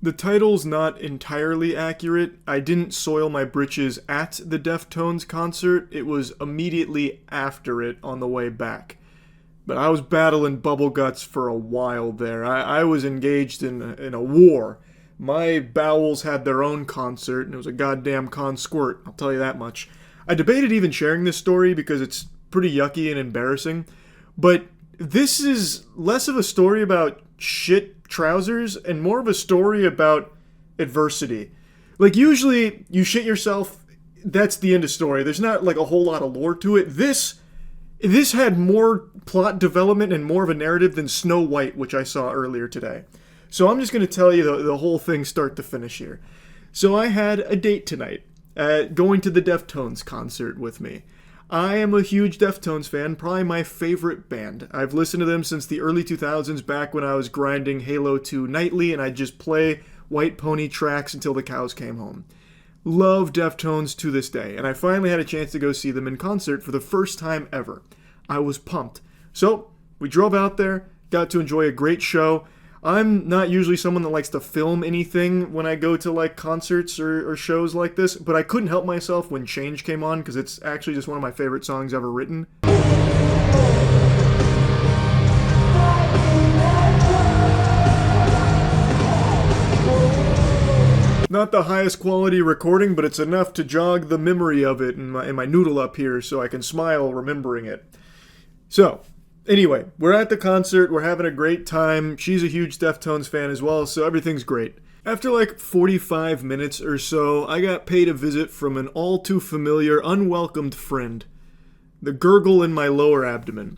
The title's not entirely accurate. I didn't soil my britches at the Deftones concert. It was immediately after it on the way back. But I was battling bubble guts for a while there. I was engaged in a war. My bowels had their own concert, and it was a goddamn con squirt, I'll tell you that much. I debated even sharing this story because it's pretty yucky and embarrassing, but this is less of a story about shit trousers and more of a story about adversity. Like, usually you shit yourself, that's the end of story. There's not like a whole lot of lore to it. This had more plot development and more of a narrative than Snow White, which I saw earlier today. So I'm just going to tell you the whole thing start to finish here. So I had a date tonight, going to the Deftones concert with me. I am a huge Deftones fan, probably my favorite band. I've listened to them since the early 2000s, back when I was grinding Halo 2 nightly, and I'd just play White Pony tracks until the cows came home. Love Deftones to this day, and I finally had a chance to go see them in concert for the first time ever. I was pumped. So, we drove out there, got to enjoy a great show. I'm not usually someone that likes to film anything when I go to like concerts or shows like this, but I couldn't help myself when Change came on because it's actually just one of my favorite songs ever written. Not the highest quality recording, but it's enough to jog the memory of it in my noodle up here so I can smile remembering it. So, anyway, we're at the concert, we're having a great time. She's a huge Deftones fan as well, so everything's great. After like 45 minutes or so, I got paid a visit from an all too familiar, unwelcomed friend. The gurgle in my lower abdomen.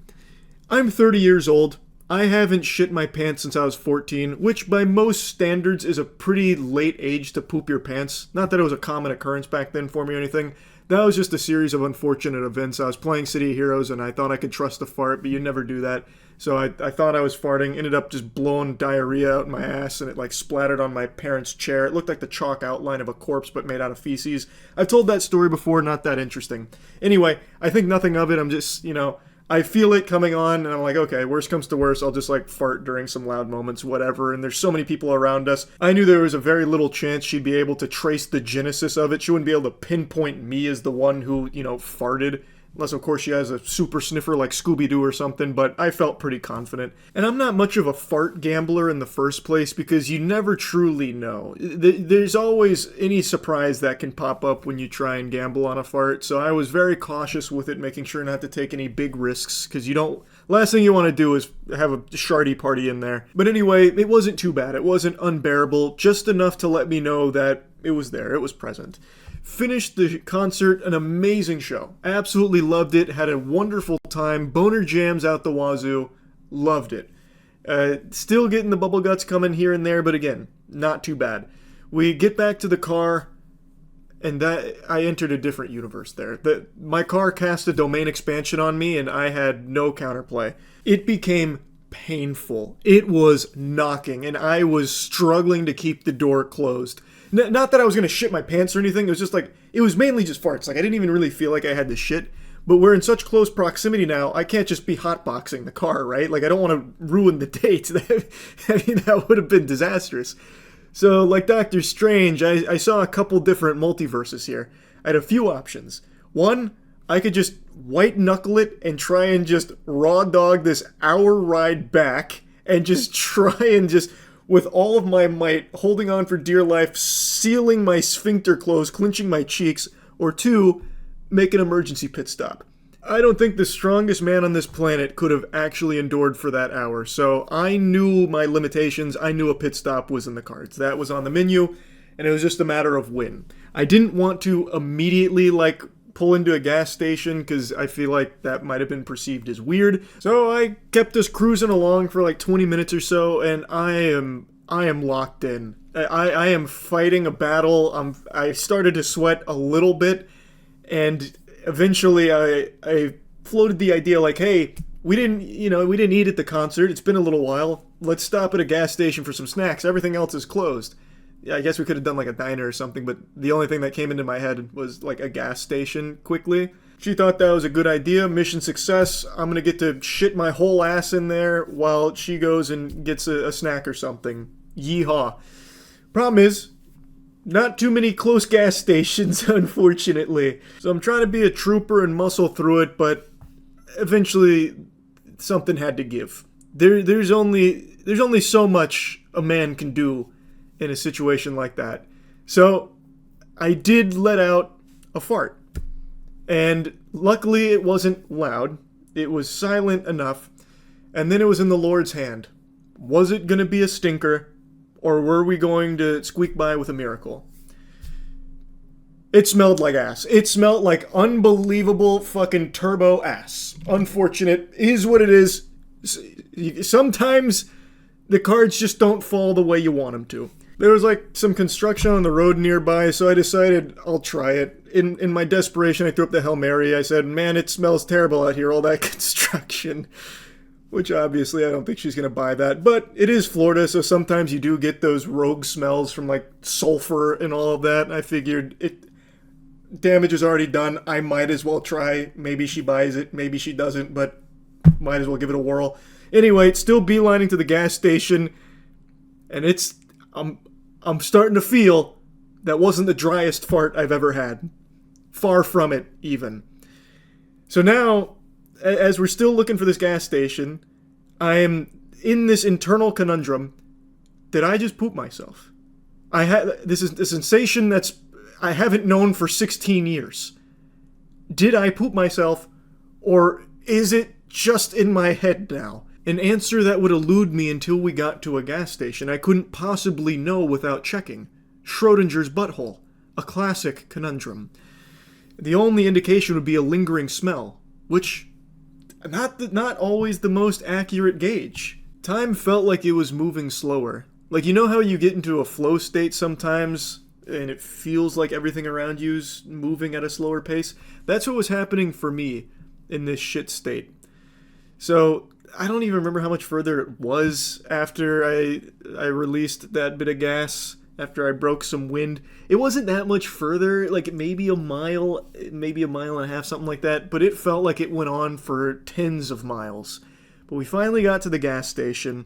I'm 30 years old. I haven't shit my pants since I was 14, which by most standards is a pretty late age to poop your pants. Not that it was a common occurrence back then for me or anything. That was just a series of unfortunate events. I was playing City of Heroes and I thought I could trust a fart, but you never do that. So I thought I was farting, ended up just blowing diarrhea out my ass, and it like splattered on my parents' chair. It looked like the chalk outline of a corpse but made out of feces. I've told that story before, not that interesting. Anyway, I think nothing of it. I'm just, I feel it coming on, and I'm like, okay, worst comes to worst, I'll just like fart during some loud moments, whatever, and there's so many people around us. I knew there was a very little chance she'd be able to trace the genesis of it. She wouldn't be able to pinpoint me as the one who, farted. Unless, of course, she has a super sniffer like Scooby-Doo or something, but I felt pretty confident. And I'm not much of a fart gambler in the first place because you never truly know. There's always any surprise that can pop up when you try and gamble on a fart, so I was very cautious with it, making sure not to take any big risks, because last thing you want to do is have a shardy party in there. But anyway, it wasn't too bad. It wasn't unbearable, just enough to let me know that it was there, it was present. Finished the concert, an amazing show. Absolutely loved it, had a wonderful time, boner jams out the wazoo, loved it. Still getting the bubble guts coming here and there, but again, not too bad. We get back to the car, and I entered a different universe there. My car cast a domain expansion on me, and I had no counterplay. It became painful. It was knocking, and I was struggling to keep the door closed. Not that I was going to shit my pants or anything. It was just like, it was mainly just farts. Like, I didn't even really feel like I had to shit. But we're in such close proximity now, I can't just be hotboxing the car, right? Like, I don't want to ruin the date. I mean, that would have been disastrous. So, like Doctor Strange, I saw a couple different multiverses here. I had a few options. One, I could just white knuckle it and try and just raw dog this hour ride back and just try and just, with all of my might, holding on for dear life, sealing my sphincter closed, clenching my cheeks, or two, make an emergency pit stop. I don't think the strongest man on this planet could have actually endured for that hour, so I knew my limitations. I knew a pit stop was in the cards. That was on the menu, and it was just a matter of when. I didn't want to immediately, pull into a gas station because I feel like that might have been perceived as weird. So I kept us cruising along for 20 minutes or so, and I am locked in. I am fighting a battle. I started to sweat a little bit, and eventually I floated the idea hey, we didn't eat at the concert. It's been a little while. Let's stop at a gas station for some snacks. Everything else is closed. Yeah, I guess we could have done a diner or something, but the only thing that came into my head was a gas station quickly. She thought that was a good idea. Mission success. I'm gonna get to shit my whole ass in there while she goes and gets a snack or something. Yeehaw. Problem is, not too many close gas stations, unfortunately. So I'm trying to be a trooper and muscle through it, but eventually something had to give. There's only so much a man can do in a situation like that. So I did let out a fart. And luckily it wasn't loud. It was silent enough. And then it was in the Lord's hand. Was it going to be a stinker? Or were we going to squeak by with a miracle? It smelled like ass. It smelled like unbelievable fucking turbo ass. Unfortunate is what it is. Sometimes the cards just don't fall the way you want them to. There was like some construction on the road nearby, so I decided I'll try it. In my desperation, I threw up the Hail Mary. I said, man, it smells terrible out here, all that construction. Which obviously I don't think she's going to buy that. But it is Florida, so sometimes you do get those rogue smells from like sulfur and all of that. I figured damage is already done. I might as well try. Maybe she buys it, maybe she doesn't, but might as well give it a whirl. Anyway, it's still beelining to the gas station, and I'm starting to feel that wasn't the driest fart I've ever had. Far from it, even. So now, as we're still looking for this gas station, I am in this internal conundrum. Did I just poop myself? This is a sensation I haven't known for 16 years. Did I poop myself, or is it just in my head now? An answer that would elude me until we got to a gas station. I couldn't possibly know without checking. Schrodinger's butthole. A classic conundrum. The only indication would be a lingering smell, which, not always the most accurate gauge. Time felt like it was moving slower. Like, you know how you get into a flow state sometimes, and it feels like everything around you's moving at a slower pace? That's what was happening for me in this shit state. So, I don't even remember how much further it was after I released that bit of gas, after I broke some wind. It wasn't that much further, like maybe a mile and a half, something like that, but it felt like it went on for tens of miles. But we finally got to the gas station.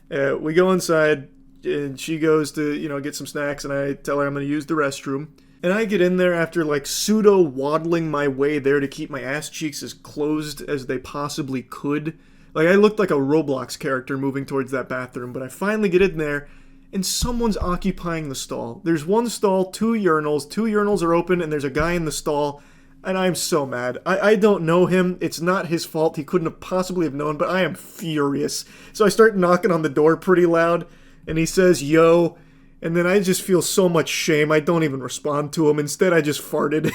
We go inside, and she goes to, get some snacks, and I tell her I'm going to use the restroom. And I get in there after, like, pseudo-waddling my way there to keep my ass cheeks as closed as they possibly could. Like, I looked like a Roblox character moving towards that bathroom, but I finally get in there, and someone's occupying the stall. There's one stall, two urinals. Two urinals are open, and there's a guy in the stall, and I'm so mad. I don't know him. It's not his fault. He couldn't have possibly have known, but I am furious. So I start knocking on the door pretty loud, and he says, yo, and then I just feel so much shame. I don't even respond to him. Instead, I just farted.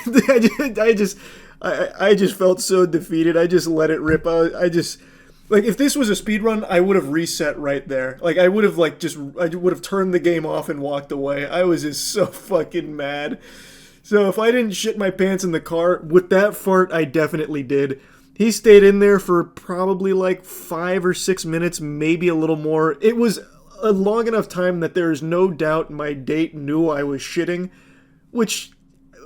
I just felt so defeated. I just let it rip. Like, if this was a speedrun, I would have reset right there. Like, I would have turned the game off and walked away. I was just so fucking mad. So if I didn't shit my pants in the car, with that fart, I definitely did. He stayed in there for probably like 5 or 6 minutes, maybe a little more. It was a long enough time that there is no doubt my date knew I was shitting, which,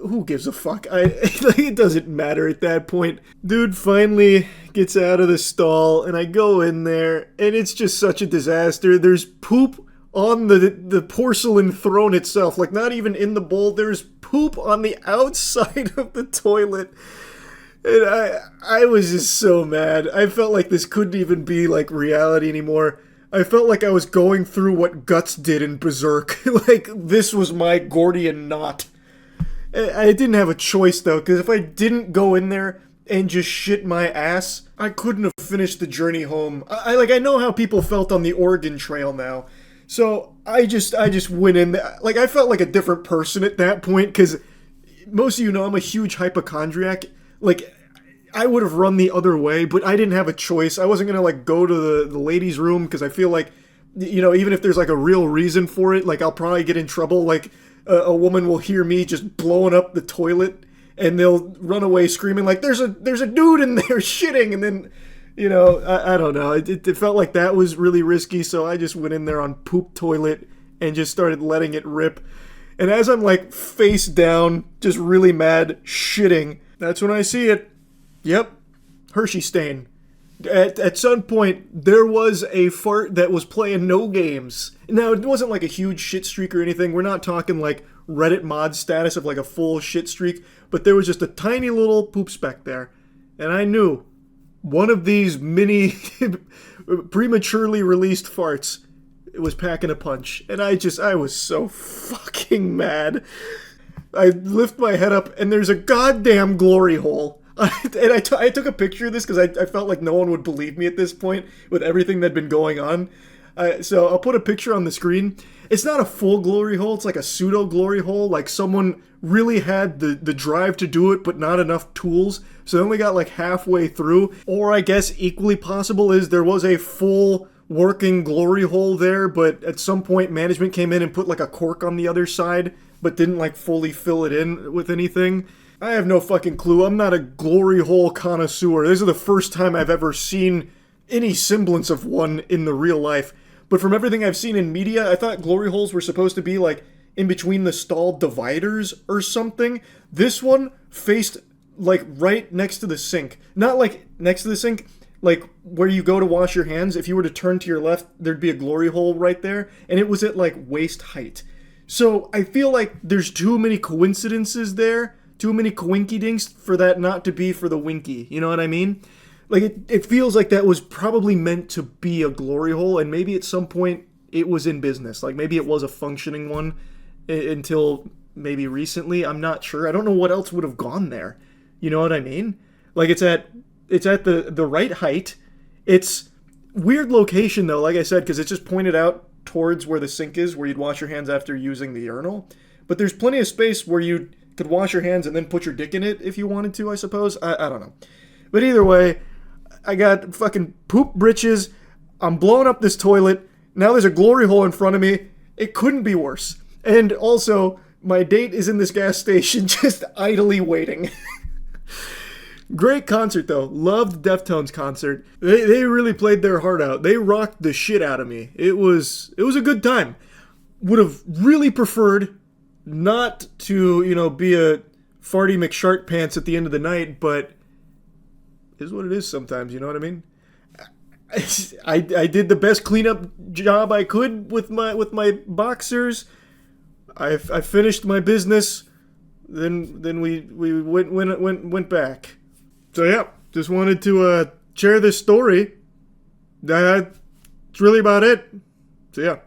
who gives a fuck? It doesn't matter at that point. Dude finally gets out of the stall, and I go in there, and it's just such a disaster. There's poop on the porcelain throne itself, like not even in the bowl. There's poop on the outside of the toilet. And I was just so mad. I felt like this couldn't even be like reality anymore. I felt like I was going through what Guts did in Berserk. Like, this was my Gordian knot. I didn't have a choice, though, because if I didn't go in there and just shit my ass, I couldn't have finished the journey home. I know how people felt on the Oregon Trail now. So I just went in there. Like, I felt like a different person at that point, because most of you know I'm a huge hypochondriac. Like, I would have run the other way, but I didn't have a choice. I wasn't going to, like, go to the ladies' room, because I feel like, even if there's, like, a real reason for it, like, I'll probably get in trouble. Like, a woman will hear me just blowing up the toilet, and they'll run away screaming, like, there's a dude in there shitting, and then, I don't know. It felt like that was really risky, so I just went in there on poop toilet and just started letting it rip. And as I'm, like, face down, just really mad, shitting, that's when I see it. Yep, Hershey stain. At some point, there was a fart that was playing no games. Now, it wasn't like a huge shit streak or anything. We're not talking like Reddit mod status of like a full shit streak, but there was just a tiny little poop speck there. And I knew one of these mini prematurely released farts was packing a punch. And I was so fucking mad. I lift my head up and there's a goddamn glory hole. And I took a picture of this because I felt like no one would believe me at this point with everything that had been going on. So I'll put a picture on the screen. It's not a full glory hole. It's like a pseudo glory hole. Like someone really had the drive to do it, but not enough tools. So they only got like halfway through. Or I guess equally possible is there was a full working glory hole there, but at some point management came in and put like a cork on the other side, but didn't like fully fill it in with anything. I have no fucking clue. I'm not a glory hole connoisseur. This is the first time I've ever seen any semblance of one in the real life. But from everything I've seen in media, I thought glory holes were supposed to be like in between the stall dividers or something. This one faced like right next to the sink. Not like next to the sink, like where you go to wash your hands. If you were to turn to your left, there'd be a glory hole right there. And it was at like waist height. So I feel like there's too many coincidences there. Too many coinky-dinks for that not to be for the winky. You know what I mean? Like, it feels like that was probably meant to be a glory hole, and maybe at some point it was in business. Like, maybe it was a functioning one until maybe recently. I'm not sure. I don't know what else would have gone there. You know what I mean? Like, it's at the right height. It's weird location, though, like I said, because it's just pointed out towards where the sink is, where you'd wash your hands after using the urinal. But there's plenty of space where you could wash your hands and then put your dick in it if you wanted to, I suppose. I don't know. But either way, I got fucking poop britches. I'm blowing up this toilet. Now there's a glory hole in front of me. It couldn't be worse. And also, my date is in this gas station just idly waiting. Great concert, though. Loved Deftones concert. They really played their heart out. They rocked the shit out of me. It was a good time. Would have really preferred not to, be a farty McShark pants at the end of the night, but it is what it is sometimes, you know what I mean? I did the best cleanup job I could with my boxers. I finished my business. Then we went back. So yeah, just wanted to share this story. That's really about it. So yeah.